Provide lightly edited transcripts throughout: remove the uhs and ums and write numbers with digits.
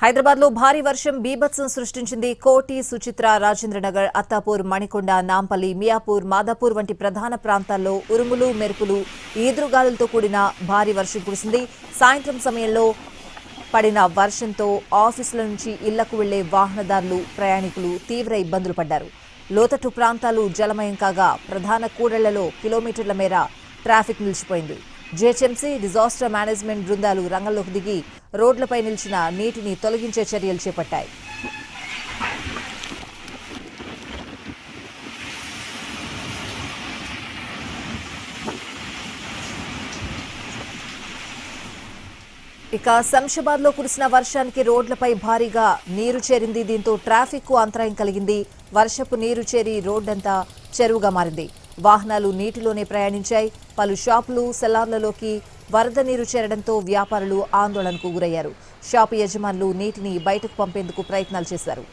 హైదరాబాద్ లో భారీ వర్షం బీభత్సం సృష్టించింది. కోటి, సుచిత్ర, రాజేంద్రనగర్, అత్తాపూర్, మణికొండ, నాంపల్లి, మియాపూర్, మాదాపూర్ వంటి ప్రధాన ప్రాంతాల్లో ఉరుములు, మెరుపులు, ఈదురుగాలులతో కూడిన భారీ వర్షం కురిసింది. సాయంత్రం సమయంలో పడిన వర్షంతో ఆఫీసుల నుంచి ఇళ్లకు వెళ్లే వాహనదారులు, ప్రయాణికులు తీవ్ర ఇబ్బందులు పడ్డారు. లోతట్టు ప్రాంతాలు జలమయం కాగా ప్రధాన కూడళ్లలో కిలోమీటర్ల మేర ట్రాఫిక్ నిలిచిపోయింది. జీహెచ్ఎంసీ, డిజాస్టర్ మేనేజ్మెంట్ బృందాలు రంగంలోకి దిగి రోడ్లపై నిలిచిన నీటిని తొలగించే చర్యలు చేపట్టాయి. ఇక శంషాబాద్ లో కురిసిన వర్షానికి రోడ్లపై భారీగా నీరు చేరింది. దీంతో ట్రాఫిక్ కు అంతరాయం కలిగింది. వర్షపు నీరు చేరి రోడ్డంతా చెరువుగా మారింది. వాహనాలు నీటిలోనే ప్రయాణించాయి. పలు షాపులు, సెల్లార్లలోకి వరద నీరు చేరడంతో వ్యాపారులు ఆందోళనకు గురయ్యారు. షాపు యజమానులు నీటిని బయటకు పంపేందుకు ప్రయత్నాలు చేశారు.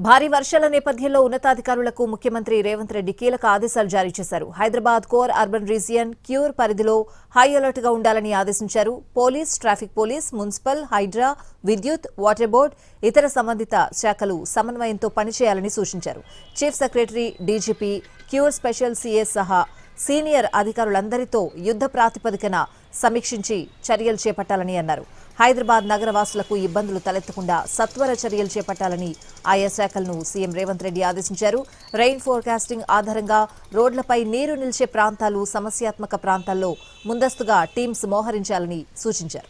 భారీ వర్షాల నేపథ్యంలో ఉన్నతాధికారులకు ముఖ్యమంత్రి రేవంత్ రెడ్డి కీలక ఆదేశాలు జారీ చేశారు. Hyderabad core urban region CURE పరిధిలో హై అలర్ట్ గా ఉండాలని ఆదేశించారు. Police, traffic police, municipal, HYDRAA, విద్యుత్, వాటర్ బోర్డు, ఇతర సంబంధిత శాఖలు సమన్వయంతో పనిచేయాలని సూచించారు. Chief secretary, DGP, CURE special CS సహా సీనియర్ అధికారులందరితో యుద్ధ ప్రాతిపదికన సమీక్షించి చర్యలు చేపట్టాలని అన్నారు. హైదరాబాద్ నగరవాసులకు ఇబ్బందులు తలెత్తకుండా సత్వర చర్యలు చేపట్టాలని ఆయా శాఖలను సీఎం రేవంత్ రెడ్డి ఆదేశించారు. రెయిన్ ఫోర్కాస్టింగ్ ఆధారంగా రోడ్లపై నీరు నిలిచే ప్రాంతాలు, సమస్యాత్మక ప్రాంతాల్లో ముందస్తుగా టీమ్స్ మోహరించాలని సూచించారు.